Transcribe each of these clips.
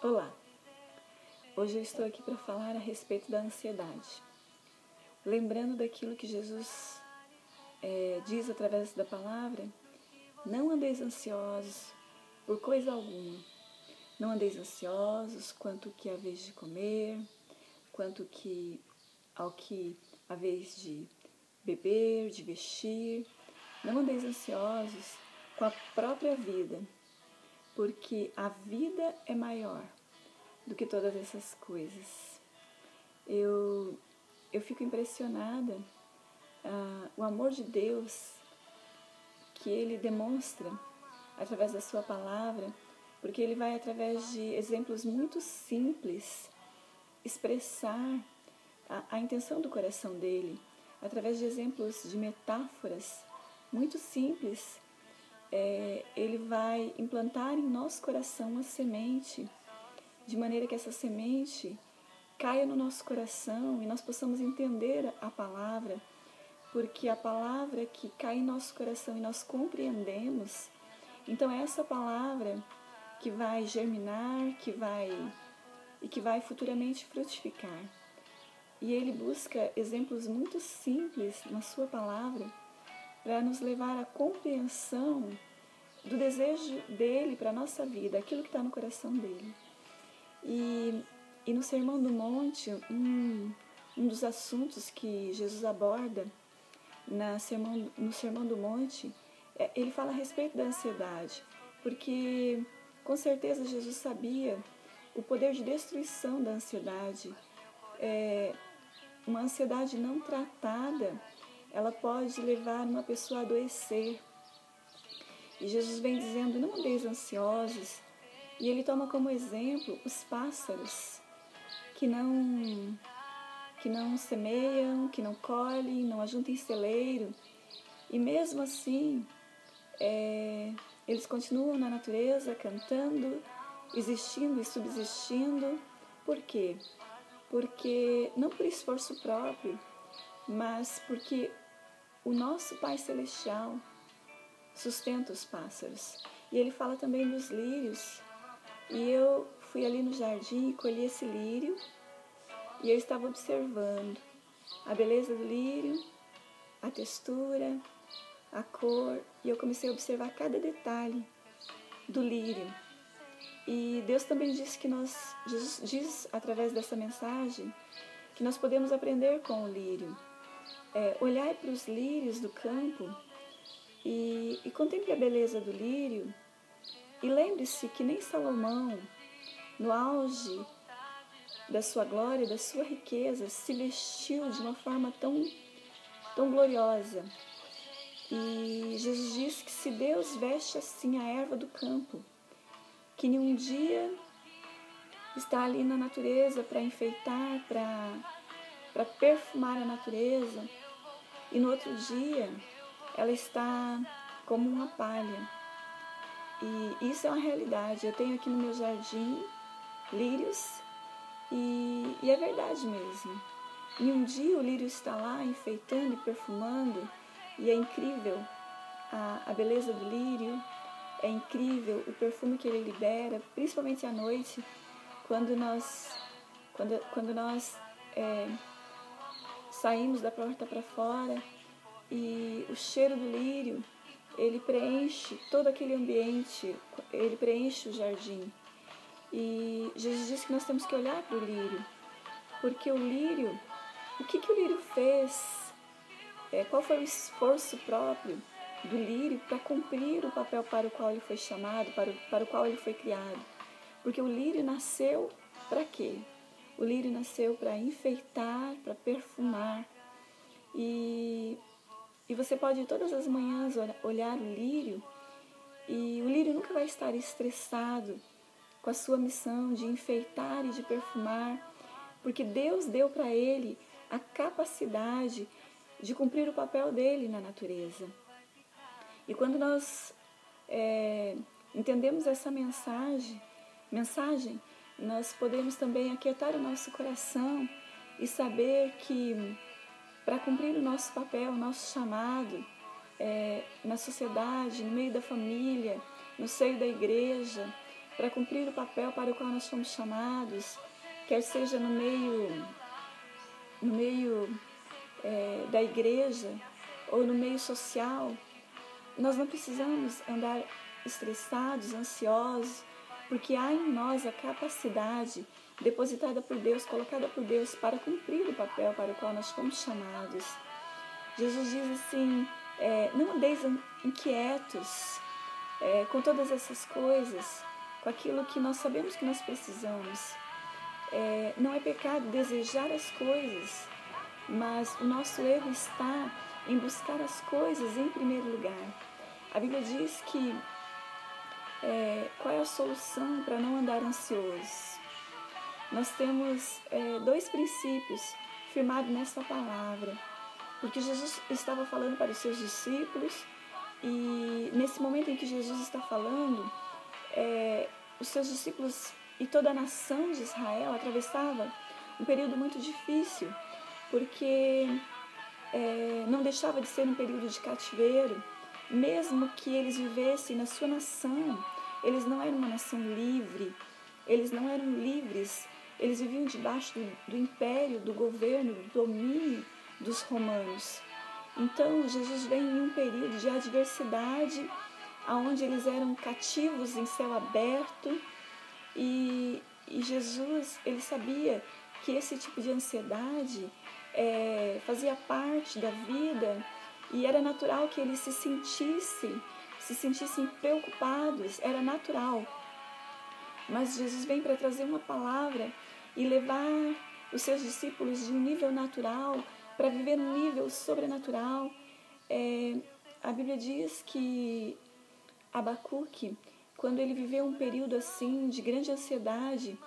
Olá! Hoje eu estou aqui para falar a respeito da ansiedade. Lembrando daquilo que Jesus diz através da palavra: não andeis ansiosos por coisa alguma. Não andeis ansiosos quanto que haveis de comer, quanto que ao que haveis de beber, de vestir. Não andeis ansiosos com a própria vida, porque a vida é maior do que todas essas coisas. Eu fico impressionada, o amor de Deus que Ele demonstra através da sua palavra, porque Ele vai, através de exemplos muito simples, expressar a intenção do coração dEle, através de exemplos, de metáforas muito simples. Ele vai implantar em nosso coração uma semente, de maneira que essa semente caia no nosso coração e nós possamos entender a palavra, porque a palavra que cai em nosso coração e nós compreendemos, então é essa palavra que vai germinar, que vai futuramente frutificar. E ele busca exemplos muito simples na sua palavra para nos levar à compreensão do desejo dele para a nossa vida, aquilo que está no coração dele. E no Sermão do Monte, um dos assuntos que Jesus aborda no Sermão do Monte, ele fala a respeito da ansiedade, porque com certeza Jesus sabia o poder de destruição da ansiedade. Uma ansiedade não tratada, ela pode levar uma pessoa a adoecer. E Jesus vem dizendo: não andeis ansiosos. E ele toma como exemplo os pássaros que não semeiam, que não colhem, não ajuntam em celeiro. E mesmo assim, eles continuam na natureza, cantando, existindo e subsistindo. Por quê? Porque, não por esforço próprio, mas porque o nosso Pai Celestial sustenta os pássaros. E ele fala também dos lírios. E eu fui ali no jardim e colhi esse lírio, e eu estava observando a beleza do lírio, a textura, a cor, e eu comecei a observar cada detalhe do lírio. E Deus também disse que Jesus diz através dessa mensagem, que nós podemos aprender com o lírio. Olhar para os lírios do campo e contemple a beleza do lírio, e lembre-se que nem Salomão, no auge da sua glória, da sua riqueza, se vestiu de uma forma tão gloriosa. E Jesus disse que se Deus veste assim a erva do campo, que em um dia está ali na natureza para enfeitar, para perfumar a natureza, e no outro dia ela está como uma palha. E isso é uma realidade. Eu tenho aqui no meu jardim lírios, e é verdade mesmo. Em um dia o lírio está lá enfeitando e perfumando, e é incrível a beleza do lírio, é incrível o perfume que ele libera, principalmente à noite, quando nós saímos da porta para fora, e o cheiro do lírio, ele preenche todo aquele ambiente, ele preenche o jardim. E Jesus disse que nós temos que olhar para o lírio, porque o lírio, o que o lírio fez? Qual foi o esforço próprio do lírio para cumprir o papel para o qual ele foi chamado, para o qual ele foi criado? Porque o lírio nasceu para quê? O lírio nasceu para enfeitar, para perfumar. E você pode todas as manhãs olhar o lírio, e o lírio nunca vai estar estressado com a sua missão de enfeitar e de perfumar, porque Deus deu para ele a capacidade de cumprir o papel dele na natureza. E quando nós entendemos essa mensagem, nós podemos também aquietar o nosso coração e saber que, para cumprir o nosso papel, o nosso chamado na sociedade, no meio da família, no seio da igreja, para cumprir o papel para o qual nós fomos chamados, quer seja no meio da igreja ou no meio social. Nós não precisamos andar estressados, ansiosos, porque há em nós a capacidade depositada por Deus, colocada por Deus para cumprir o papel para o qual nós fomos chamados. Jesus diz assim, não andeis inquietos com todas essas coisas, com aquilo que nós sabemos que nós precisamos. Não é pecado desejar as coisas, mas o nosso erro está em buscar as coisas em primeiro lugar. A Bíblia diz que qual é a solução para não andar ansioso? Nós temos 2 princípios firmados nessa palavra, porque Jesus estava falando para os seus discípulos e nesse momento em que Jesus está falando, os seus discípulos e toda a nação de Israel atravessava um período muito difícil, porque não deixava de ser um período de cativeiro. Mesmo que eles vivessem na sua nação, eles não eram uma nação livre, eles não eram livres, eles viviam debaixo do império, do governo, do domínio dos romanos. Então, Jesus vem em um período de adversidade, onde eles eram cativos em céu aberto, e Jesus, ele sabia que esse tipo de ansiedade fazia parte da vida, e era natural que eles se sentissem preocupados, era natural. Mas Jesus vem para trazer uma palavra e levar os seus discípulos de um nível natural para viver um nível sobrenatural. A Bíblia diz que Abacuque, quando ele viveu um período assim de grande ansiedade,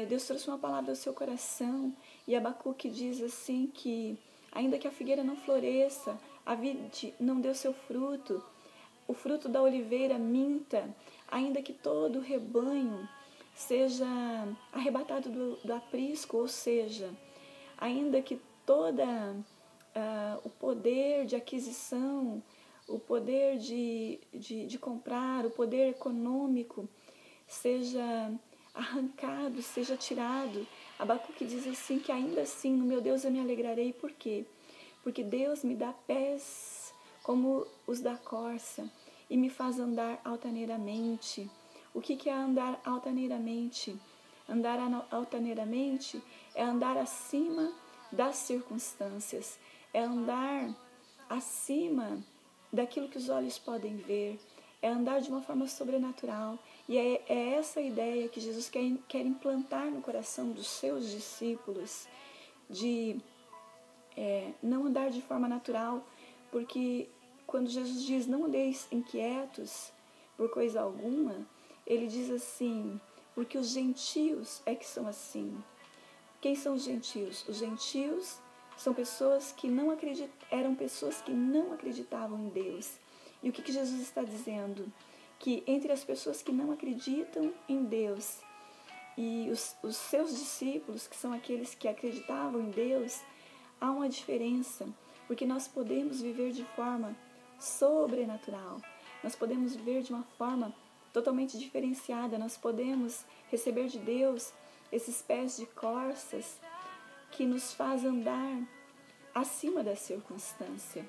Deus trouxe uma palavra ao seu coração, e Abacuque diz assim que ainda que a figueira não floresça, a vide não deu seu fruto, o fruto da oliveira minta, ainda que todo o rebanho seja arrebatado do aprisco, ou seja, ainda que toda o poder de aquisição, o poder de comprar, o poder econômico seja arrancado, seja tirado. Abacuque diz assim que ainda assim, no meu Deus eu me alegrarei. Por quê? Porque Deus me dá pés como os da corça e me faz andar altaneiramente. O que é andar altaneiramente? Andar altaneiramente é andar acima das circunstâncias, é andar acima daquilo que os olhos podem ver, é andar de uma forma sobrenatural. E é essa ideia que Jesus quer implantar no coração dos seus discípulos, de não andar de forma natural, porque quando Jesus diz não andeis inquietos por coisa alguma, ele diz assim, porque os gentios é que são assim. Quem são os gentios? Os gentios são pessoas que eram pessoas que não acreditavam em Deus. E o que Jesus está dizendo? Que entre as pessoas que não acreditam em Deus e os seus discípulos, que são aqueles que acreditavam em Deus, há uma diferença, porque nós podemos viver de forma sobrenatural, nós podemos viver de uma forma totalmente diferenciada, nós podemos receber de Deus esses pés de corças que nos faz andar acima da circunstância.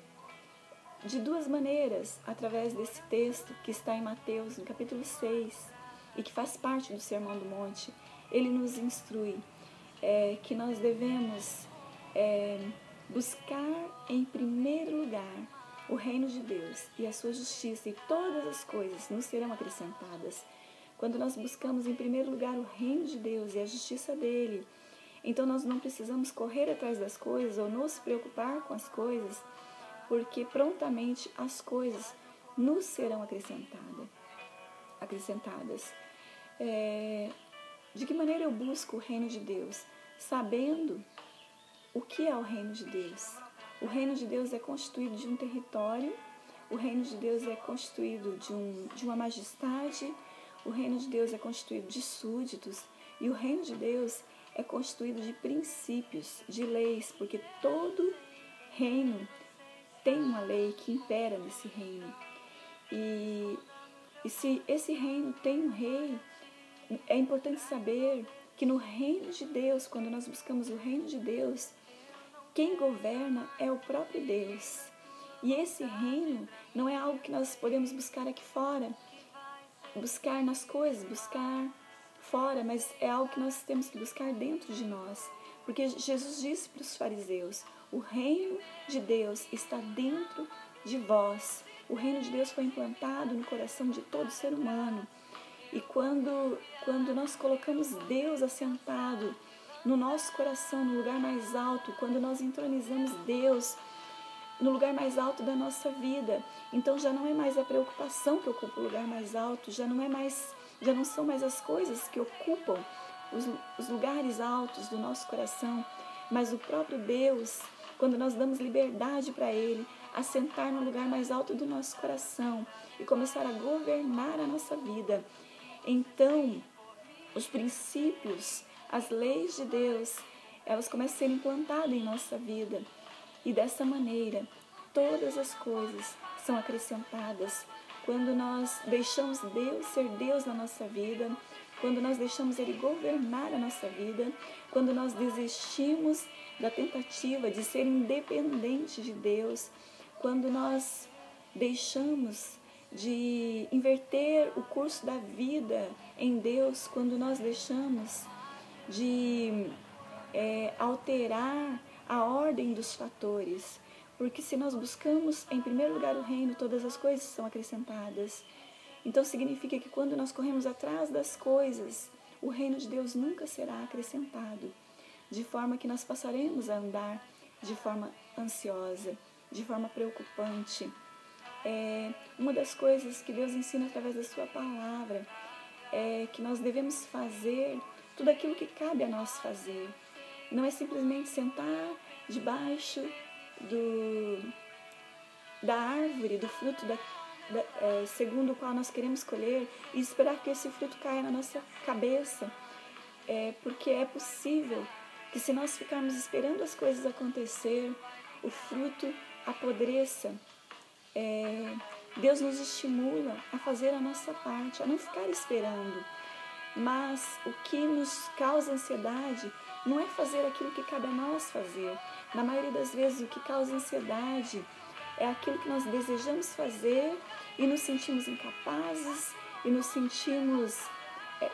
De 2 maneiras, através desse texto que está em Mateus, no capítulo 6, e que faz parte do Sermão do Monte, ele nos instrui que nós devemos buscar em primeiro lugar o reino de Deus e a sua justiça, e todas as coisas nos serão acrescentadas. Quando nós buscamos em primeiro lugar o reino de Deus e a justiça dele, então nós não precisamos correr atrás das coisas ou nos preocupar com as coisas, porque prontamente as coisas nos serão acrescentadas. De que maneira eu busco o reino de Deus? Sabendo o que é o reino de Deus. O reino de Deus é constituído de um território, o reino de Deus é constituído de uma majestade, o reino de Deus é constituído de súditos, e o reino de Deus é constituído de princípios, de leis, porque todo reino tem uma lei que impera nesse reino. E E se esse reino tem um rei, é importante saber que no reino de Deus, quando nós buscamos o reino de Deus, quem governa é o próprio Deus. E esse reino não é algo que nós podemos buscar aqui fora, buscar nas coisas, buscar fora, mas é algo que nós temos que buscar dentro de nós. Porque Jesus disse para os fariseus, o reino de Deus está dentro de vós. O reino de Deus foi implantado no coração de todo ser humano. E quando nós colocamos Deus assentado no nosso coração, no lugar mais alto, quando nós entronizamos Deus no lugar mais alto da nossa vida, então já não é mais a preocupação que ocupa o lugar mais alto, já não são mais as coisas que ocupam os lugares altos do nosso coração, mas o próprio Deus, quando nós damos liberdade para Ele, assentar no lugar mais alto do nosso coração e começar a governar a nossa vida. Então, os princípios, as leis de Deus, elas começam a ser implantadas em nossa vida. E dessa maneira, todas as coisas são acrescentadas. Quando nós deixamos Deus ser Deus na nossa vida, quando nós deixamos Ele governar a nossa vida, quando nós desistimos da tentativa de ser independente de Deus, quando nós deixamos de inverter o curso da vida em Deus, quando nós deixamos de alterar a ordem dos fatores, porque se nós buscamos em primeiro lugar o reino, todas as coisas são acrescentadas. Então significa que quando nós corremos atrás das coisas, o reino de Deus nunca será acrescentado, de forma que nós passaremos a andar de forma ansiosa, de forma preocupante. Uma das coisas que Deus ensina através da sua palavra é que nós devemos fazer tudo aquilo que cabe a nós fazer. Não é simplesmente sentar debaixo da árvore, do fruto segundo o qual nós queremos colher e esperar que esse fruto caia na nossa cabeça. Porque é possível que se nós ficarmos esperando as coisas acontecer, o fruto apodreça. Deus nos estimula a fazer a nossa parte, a não ficar esperando. Mas o que nos causa ansiedade não é fazer aquilo que cabe a nós fazer. Na maioria das vezes, o que causa ansiedade é aquilo que nós desejamos fazer e nos sentimos incapazes e nos sentimos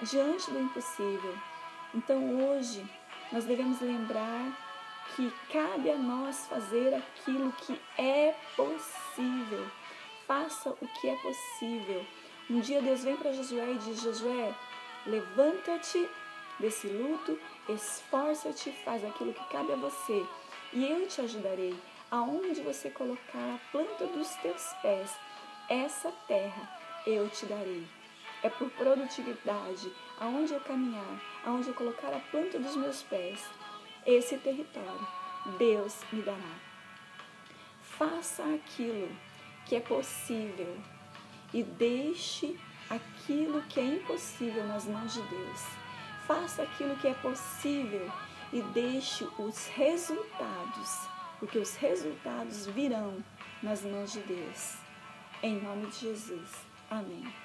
diante do impossível. Então, hoje, nós devemos lembrar que cabe a nós fazer aquilo que é possível. Faça o que é possível. Um dia Deus vem para Josué e diz, Josué, levanta-te desse luto, esforça-te, faz aquilo que cabe a você e eu te ajudarei. Aonde você colocar a planta dos teus pés, essa terra eu te darei. É por produtividade, aonde eu caminhar, aonde eu colocar a planta dos meus pés, esse território Deus me dará. Faça aquilo que é possível e deixe aquilo que é impossível nas mãos de Deus. Faça aquilo que é possível e deixe os resultados, porque os resultados virão nas mãos de Deus. Em nome de Jesus. Amém.